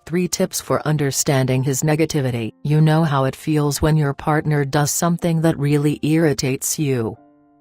3 tips for understanding his negativity. You know how it feels when your partner does something that really irritates you,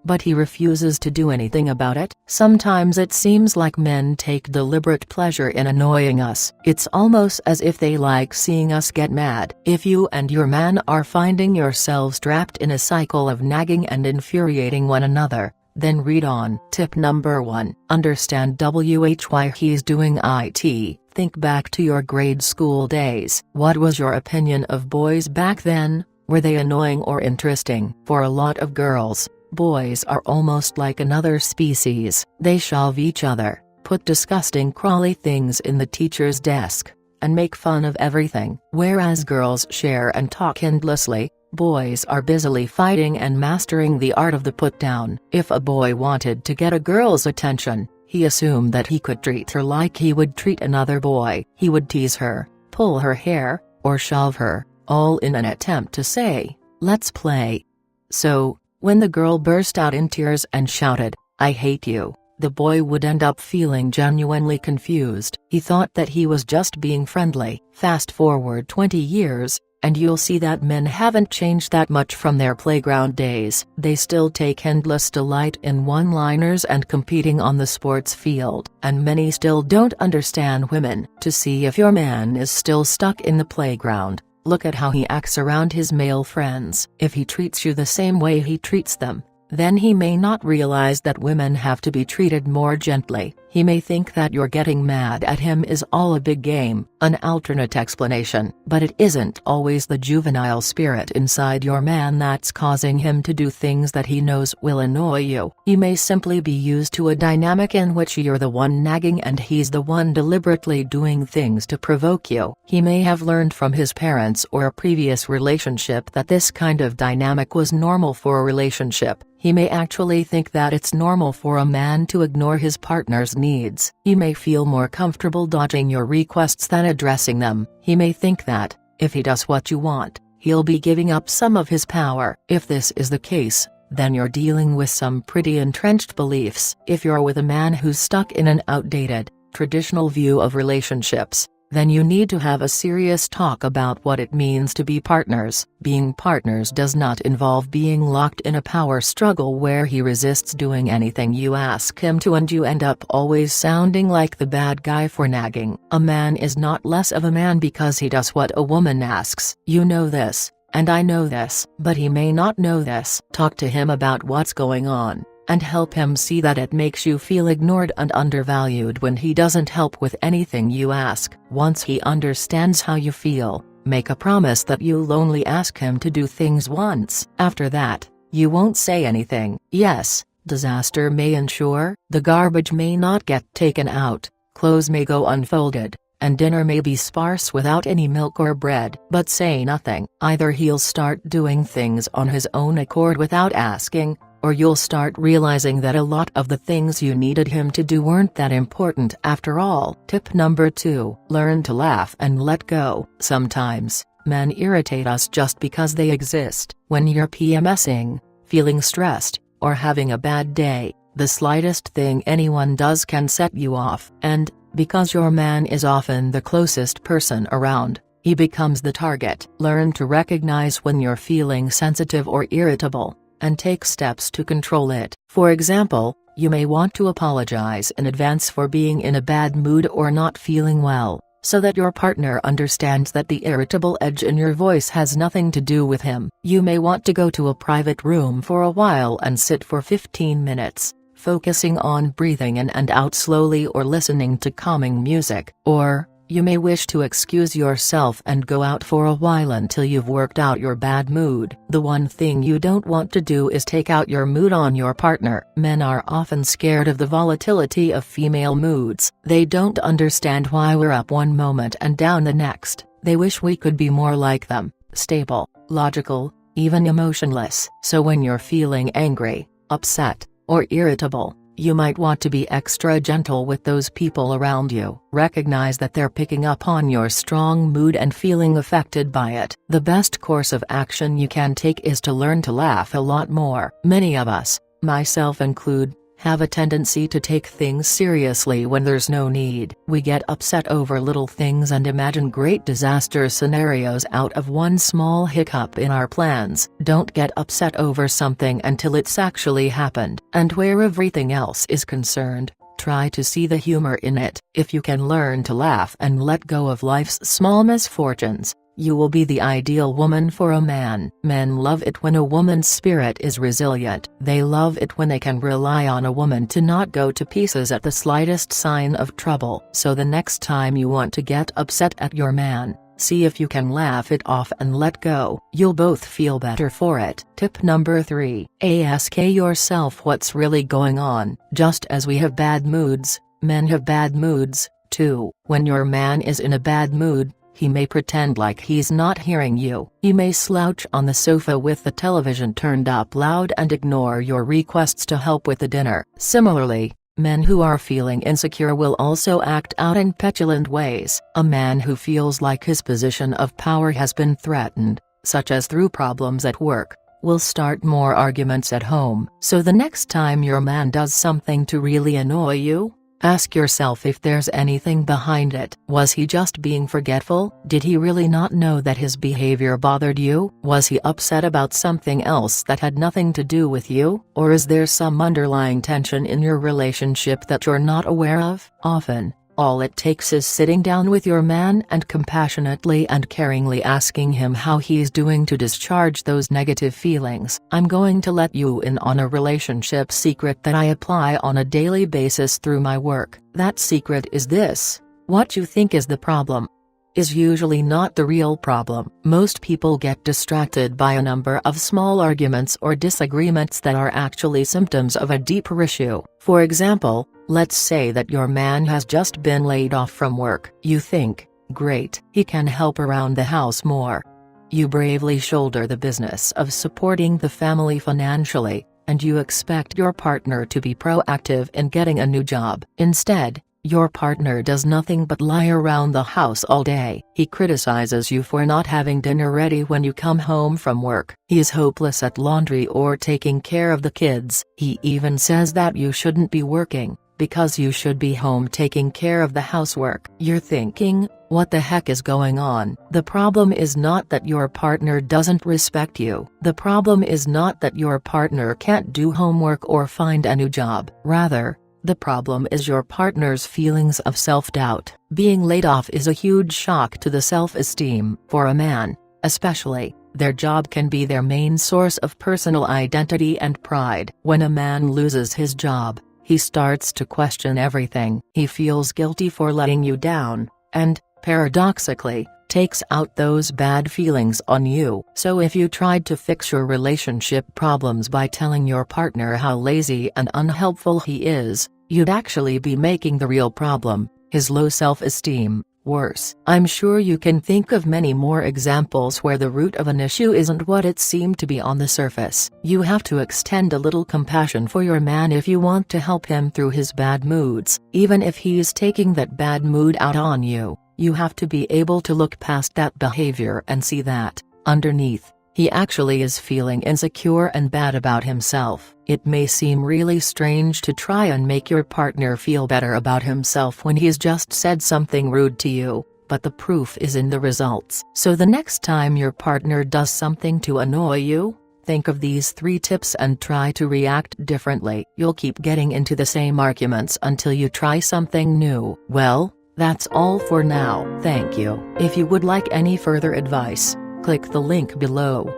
but he refuses to do anything about it. Sometimes it seems like men take deliberate pleasure in annoying us. It's almost as if they like seeing us get mad. If you and your man are finding yourselves trapped in a cycle of nagging and infuriating one another, then read on. Tip number 1. Understand why he's doing it. Think back to your grade school days. What was your opinion of boys back then? Were they annoying or interesting? For a lot of girls, boys are almost like another species. They shove each other, put disgusting crawly things in the teacher's desk, and make fun of everything. Whereas girls share and talk endlessly, boys are busily fighting and mastering the art of the put-down. If a boy wanted to get a girl's attention, he assumed that he could treat her like he would treat another boy. He would tease her, pull her hair, or shove her, all in an attempt to say, "Let's play." So, when the girl burst out in tears and shouted, "I hate you," the boy would end up feeling genuinely confused. He thought that he was just being friendly. Fast forward 20 years, and you'll see that men haven't changed that much from their playground days. They still take endless delight in one-liners and competing on the sports field. And many still don't understand women. To see if your man is still stuck in the playground, look at how he acts around his male friends. If he treats you the same way he treats them, then he may not realize that women have to be treated more gently. He may think that you're getting mad at him is all a big game, an alternate explanation. But it isn't always the juvenile spirit inside your man that's causing him to do things that he knows will annoy you. He may simply be used to a dynamic in which you're the one nagging and he's the one deliberately doing things to provoke you. He may have learned from his parents or a previous relationship that this kind of dynamic was normal for a relationship. He may actually think that it's normal for a man to ignore his partner's needs. He may feel more comfortable dodging your requests than addressing them. He may think that, if he does what you want, he'll be giving up some of his power. If this is the case, then you're dealing with some pretty entrenched beliefs. If you're with a man who's stuck in an outdated, traditional view of relationships, then you need to have a serious talk about what it means to be partners. Being partners does not involve being locked in a power struggle where he resists doing anything you ask him to and you end up always sounding like the bad guy for nagging. A man is not less of a man because he does what a woman asks. You know this, and I know this, but he may not know this. Talk to him about what's going on, and help him see that it makes you feel ignored and undervalued when he doesn't help with anything you ask. Once he understands how you feel, make a promise that you'll only ask him to do things once. After that, you won't say anything. Yes, disaster may ensue, the garbage may not get taken out, clothes may go unfolded, and dinner may be sparse without any milk or bread. But say nothing. Either he'll start doing things on his own accord without asking, or you'll start realizing that a lot of the things you needed him to do weren't that important after all. Tip number 2. Learn to laugh and let go. Sometimes, men irritate us just because they exist. When you're PMSing, feeling stressed, or having a bad day, the slightest thing anyone does can set you off. And, because your man is often the closest person around, he becomes the target. Learn to recognize when you're feeling sensitive or irritable, and take steps to control it. For example, you may want to apologize in advance for being in a bad mood or not feeling well, so that your partner understands that the irritable edge in your voice has nothing to do with him. You may want to go to a private room for a while and sit for 15 minutes, focusing on breathing in and out slowly or listening to calming music. Or, you may wish to excuse yourself and go out for a while until you've worked out your bad mood. The one thing you don't want to do is take out your mood on your partner. Men are often scared of the volatility of female moods. They don't understand why we're up one moment and down the next. They wish we could be more like them, stable, logical, even emotionless. So when you're feeling angry, upset, or irritable, you might want to be extra gentle with those people around you. Recognize that they're picking up on your strong mood and feeling affected by it. The best course of action you can take is to learn to laugh a lot more. Many of us, myself included, have a tendency to take things seriously when there's no need. We get upset over little things and imagine great disaster scenarios out of one small hiccup in our plans. Don't get upset over something until it's actually happened. And where everything else is concerned, try to see the humor in it. If you can learn to laugh and let go of life's small misfortunes, you will be the ideal woman for a man. Men love it when a woman's spirit is resilient. They love it when they can rely on a woman to not go to pieces at the slightest sign of trouble. So the next time you want to get upset at your man, see if you can laugh it off and let go. You'll both feel better for it. Tip number 3. Ask yourself what's really going on. Just as we have bad moods, men have bad moods, too. When your man is in a bad mood, he may pretend like he's not hearing you. He may slouch on the sofa with the television turned up loud and ignore your requests to help with the dinner. Similarly, men who are feeling insecure will also act out in petulant ways. A man who feels like his position of power has been threatened, such as through problems at work, will start more arguments at home. So the next time your man does something to really annoy you, ask yourself if there's anything behind it. Was he just being forgetful? Did he really not know that his behavior bothered you? Was he upset about something else that had nothing to do with you? Or is there some underlying tension in your relationship that you're not aware of? Often, all it takes is sitting down with your man and compassionately and caringly asking him how he's doing to discharge those negative feelings. I'm going to let you in on a relationship secret that I apply on a daily basis through my work. That secret is this: what you think is the problem is usually not the real problem. Most people get distracted by a number of small arguments or disagreements that are actually symptoms of a deeper issue. For example, let's say that your man has just been laid off from work. You think, great, he can help around the house more. You bravely shoulder the business of supporting the family financially, and you expect your partner to be proactive in getting a new job. Instead, your partner does nothing but lie around the house all day. He criticizes you for not having dinner ready when you come home from work. He's hopeless at laundry or taking care of the kids. He even says that you shouldn't be working, because you should be home taking care of the housework. You're thinking, what the heck is going on? The problem is not that your partner doesn't respect you. The problem is not that your partner can't do homework or find a new job. Rather, the problem is your partner's feelings of self-doubt. Being laid off is a huge shock to the self-esteem. For a man, especially, their job can be their main source of personal identity and pride. When a man loses his job, he starts to question everything. He feels guilty for letting you down, and, paradoxically, takes out those bad feelings on you. So if you tried to fix your relationship problems by telling your partner how lazy and unhelpful he is, you'd actually be making the real problem, his low self-esteem, worse. I'm sure you can think of many more examples where the root of an issue isn't what it seemed to be on the surface. You have to extend a little compassion for your man if you want to help him through his bad moods. Even if he's taking that bad mood out on you, you have to be able to look past that behavior and see that, underneath, he actually is feeling insecure and bad about himself. It may seem really strange to try and make your partner feel better about himself when he's just said something rude to you, but the proof is in the results. So the next time your partner does something to annoy you, think of these 3 tips and try to react differently. You'll keep getting into the same arguments until you try something new. Well, that's all for now. Thank you. If you would like any further advice, click the link below.